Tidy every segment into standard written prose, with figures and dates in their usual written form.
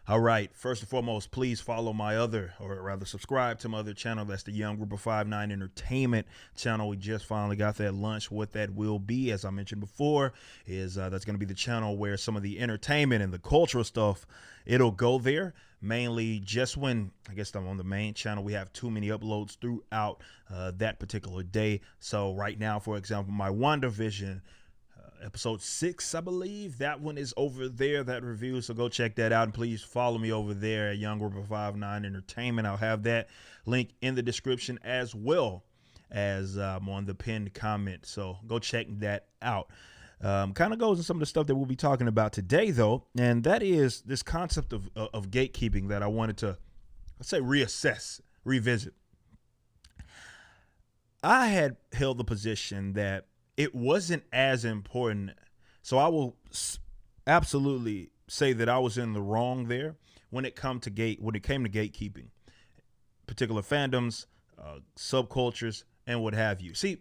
All right. First and foremost, please follow my other, or rather subscribe to my other channel. That's the Young Group of 5'9" Entertainment channel. We just finally got that launched. What that will be, as I mentioned before, is that's going to be the channel where some of the entertainment and the cultural stuff, it'll go there. Mainly just when, I guess I'm on the main channel, we have too many uploads throughout that particular day. So right now, for example, my WandaVision episode 6, I believe that one is over there, that review, so go check that out, and please follow me over there at Young Group of 5'9" Entertainment. I'll have that link in the description as well as on the pinned comment, so go check that out. Kind of goes into some of the stuff that we'll be talking about today, though, and that is this concept of gatekeeping that I wanted to, let's say, revisit. I had held the position that it wasn't as important. So I will absolutely say that I was in the wrong there when it came to gatekeeping, particular fandoms, subcultures, and what have you. See,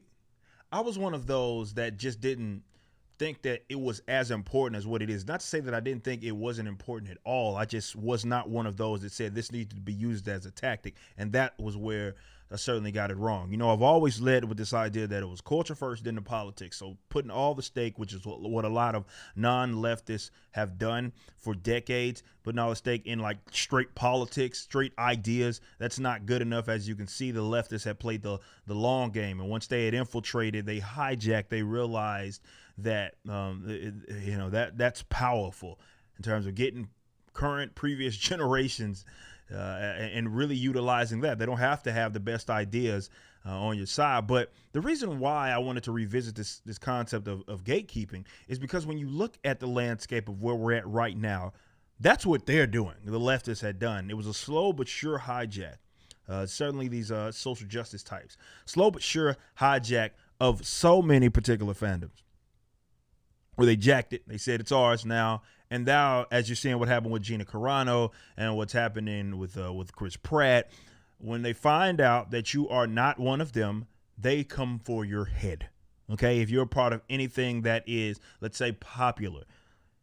I was one of those that just didn't think that it was as important as what it is. Not to say that I didn't think it wasn't important at all. I just was not one of those that said this needs to be used as a tactic. And that was where I certainly got it wrong. You know, I've always led with this idea that it was culture first, then the politics. So putting all the stake, which is what a lot of non-leftists have done for decades, putting all the stake in like straight politics, straight ideas, that's not good enough. As you can see, the leftists have played the long game. And once they had infiltrated, they hijacked, they realized that, that's powerful in terms of getting current, previous generations and really utilizing that. They don't have to have the best ideas on your side. But the reason why I wanted to revisit this concept of gatekeeping is because when you look at the landscape of where we're at right now, that's what they're doing. The leftists had done. It was a slow but sure hijack. Certainly these social justice types. Slow but sure hijack of so many particular fandoms, where they jacked it. They said it's ours now. And now, as you're seeing what happened with Gina Carano and what's happening with Chris Pratt, when they find out that you are not one of them, they come for your head. Okay, if you're a part of anything that is, let's say, popular,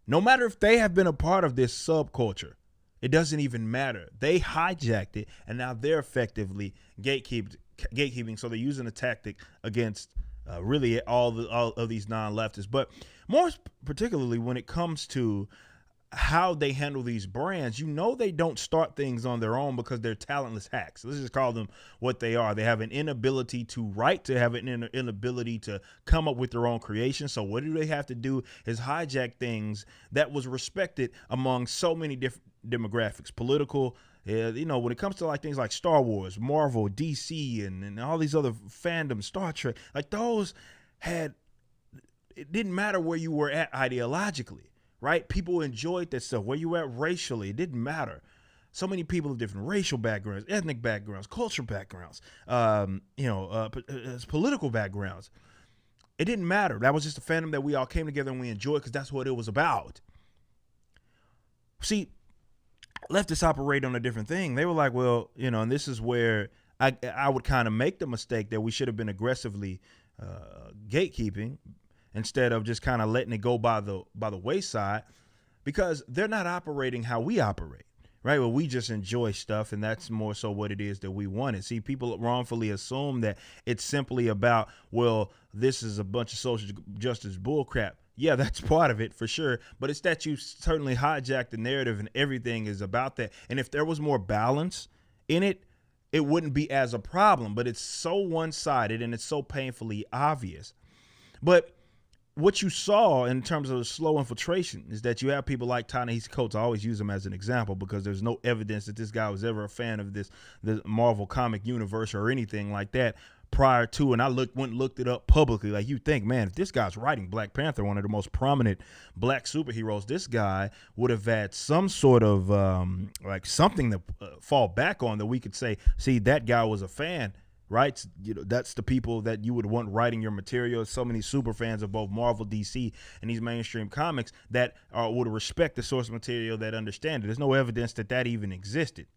no matter if they have been a part of this subculture, it doesn't even matter. They hijacked it, and now they're effectively gatekeeping. So they're using a tactic against really all of these non-leftists, but more particularly when it comes to how they handle these brands, they don't start things on their own because they're talentless hacks. Let's just call them what they are. They have an inability to write, to have an inability to come up with their own creation. So what do they have to do is hijack things that was respected among so many different demographics, political, when it comes to like things like Star Wars, Marvel, DC, and all these other fandoms, Star Trek, like those it didn't matter where you were at ideologically, right? People enjoyed that stuff. Where you were at racially, it didn't matter. So many people of different racial backgrounds, ethnic backgrounds, cultural backgrounds, political backgrounds. It didn't matter. That was just a fandom that we all came together and we enjoyed because that's what it was about. See, leftists operate on a different thing. They were like, well, and this is where I would kind of make the mistake that we should have been aggressively gatekeeping instead of just kind of letting it go by the wayside, because they're not operating how we operate, right? Well, we just enjoy stuff, and that's more so what it is that we wanted. See, people wrongfully assume that it's simply about, well, this is a bunch of social justice bullcrap. Yeah, that's part of it for sure. But it's that you certainly hijacked the narrative and everything is about that. And if there was more balance in it, it wouldn't be as a problem. But it's so one-sided and it's so painfully obvious. But what you saw in terms of the slow infiltration is that you have people like Ta-Nehisi Coates. I always use him as an example because there's no evidence that this guy was ever a fan of the Marvel comic universe or anything like that prior to, and I went and looked it up publicly. Like, you think, man, if this guy's writing Black Panther, one of the most prominent black superheroes, this guy would have had some sort of like something to fall back on that we could say, see, that guy was a fan, right? That's the people that you would want writing your material. So many super fans of both Marvel, DC, and these mainstream comics that would respect the source material, that understand it. There's no evidence that even existed.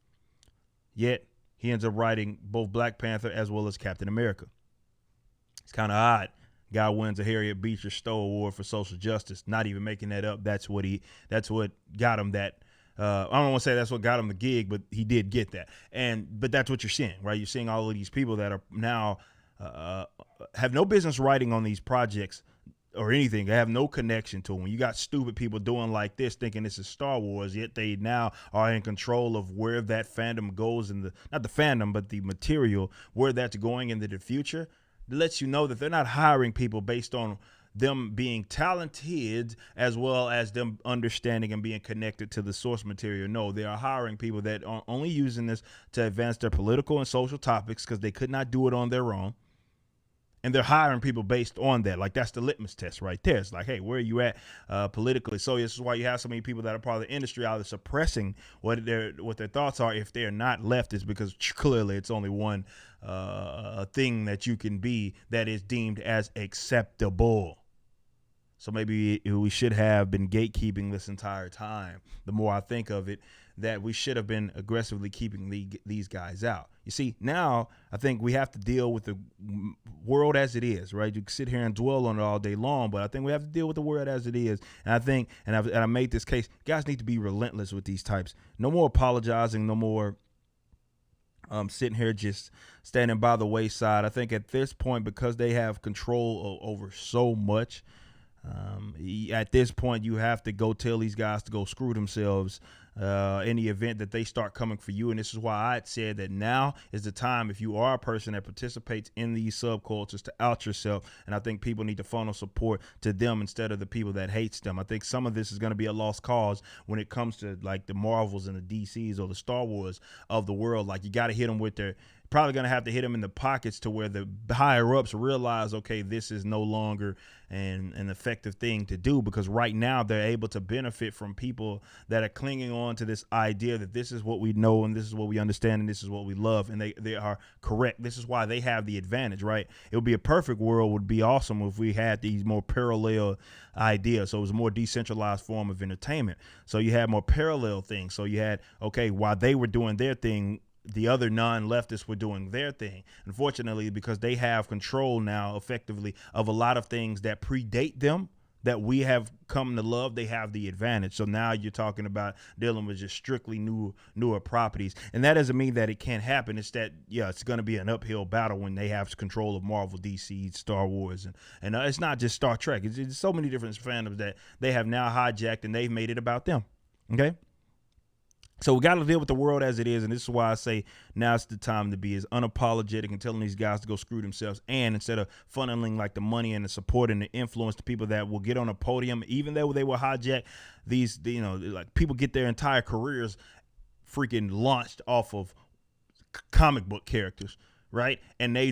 Yet he ends up writing both Black Panther as well as Captain America. It's kind of odd. Guy wins a Harriet Beecher Stowe Award for social justice. Not even making that up. That's what got him that I don't want to say that's what got him the gig, but he did get that. But that's what you're seeing, right? You're seeing all of these people that are now have no business writing on these projects or anything. They have no connection to them. You got stupid people doing like this, thinking this is Star Wars, yet they now are in control of where that fandom goes in not the fandom, but the material, where that's going into the future. It lets you know that they're not hiring people based on them being talented as well as them understanding and being connected to the source material. No, they are hiring people that are only using this to advance their political and social topics because they could not do it on their own. And they're hiring people based on that. Like, that's the litmus test right there. It's like, hey, where are you at politically? So this is why you have so many people that are part of the industry either suppressing what their thoughts are if they're not leftists, because clearly it's only one thing that you can be that is deemed as acceptable. So maybe we should have been gatekeeping this entire time. The more I think of it, that we should have been aggressively keeping these guys out. You see, now I think we have to deal with the world as it is, right? You can sit here and dwell on it all day long, but I think we have to deal with the world as it is. And I think, and I made this case, guys need to be relentless with these types. No more apologizing, no more sitting here just standing by the wayside. I think at this point, because they have control over so much, at this point, you have to go tell these guys to go screw themselves in the event that they start coming for you. And this is why I said that now is the time, if you are a person that participates in these subcultures, to out yourself. And I think people need to funnel support to them instead of the people that hates them. I think some of this is going to be a lost cause when it comes to like the Marvels and the DCs or the Star Wars of the world. Like, you got to hit them with their, probably going to have to hit them in the pockets to where the higher ups realize, okay, this is no longer an effective thing to do, because right now they're able to benefit from people that are clinging on to this idea that this is what we know and this is what we understand and this is what we love, and they are correct. This is why they have the advantage, right? It would be a perfect world, would be awesome if we had these more parallel ideas. So it was a more decentralized form of entertainment. So you had more parallel things. So you had, okay, while they were doing their thing, the other non-leftists were doing their thing. Unfortunately, because they have control now effectively of a lot of things that predate them, that we have come to love, they have the advantage. So now you're talking about dealing with just strictly newer properties. And that doesn't mean that it can't happen. It's that, yeah, it's going to be an uphill battle when they have control of Marvel, DC, Star Wars. And it's not just Star Trek. It's so many different fandoms that they have now hijacked and they've made it about them. Okay? So we got to deal with the world as it is, and this is why I say now's the time to be as unapologetic and telling these guys to go screw themselves. And instead of funneling like the money and the support and the influence to people that will get on a podium, even though they will hijack these, like people get their entire careers freaking launched off of comic book characters. Right. And they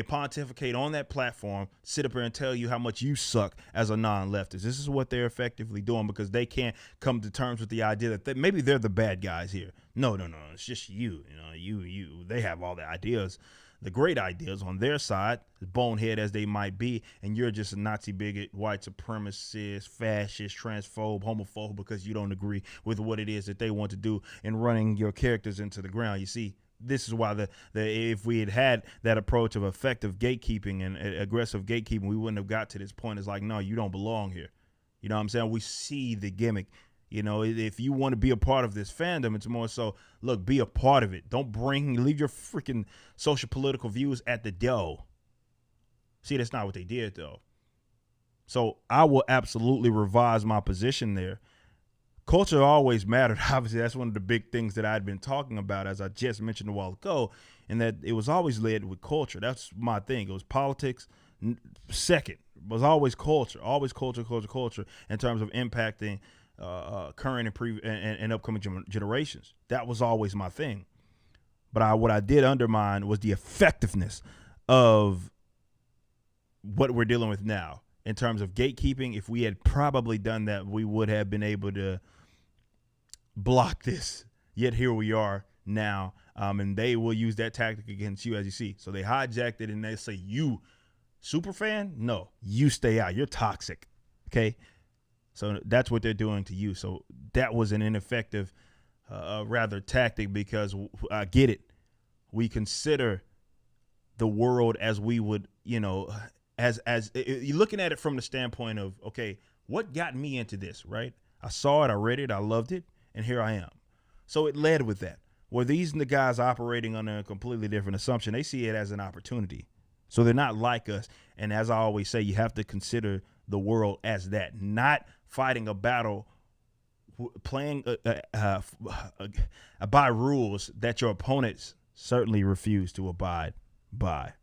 pontificate on that platform, sit up here and tell you how much you suck as a non-leftist. This is what they're effectively doing, because they can't come to terms with the idea that maybe they're the bad guys here. No. It's just you. They have all the ideas, the great ideas on their side, as bonehead as they might be. And you're just a Nazi bigot, white supremacist, fascist, transphobe, homophobe, because you don't agree with what it is that they want to do in running your characters into the ground. You see, this is why if we had that approach of effective gatekeeping and aggressive gatekeeping, we wouldn't have got to this point. It's like, no, you don't belong here. You know what I'm saying? We see the gimmick. If you want to be a part of this fandom, it's more so, look, be a part of it. Don't leave your freaking social political views at the door. See, that's not what they did, though. So I will absolutely revise my position there. Culture always mattered. Obviously, that's one of the big things that I'd been talking about, as I just mentioned a while ago, and that it was always led with culture. That's my thing. It was politics second. It was always culture in terms of impacting current and upcoming generations. That was always my thing. But what I did undermine was the effectiveness of what we're dealing with now in terms of gatekeeping. If we had probably done that, we would have been able to block this. Yet here we are now, and they will use that tactic against you, as you see. So they hijacked it and they say, you super fan? No, you stay out. You're toxic. Okay. So that's what they're doing to you. So that was an ineffective, rather tactic, because I get it. We consider the world as we would, as you're looking at it from the standpoint of, okay, what got me into this, right? I saw it, I read it, I loved it, and here I am. So it led with that. Where these guys operating under a completely different assumption, they see it as an opportunity. So they're not like us. And as I always say, you have to consider the world as that, not fighting a battle, playing by rules that your opponents certainly refuse to abide by.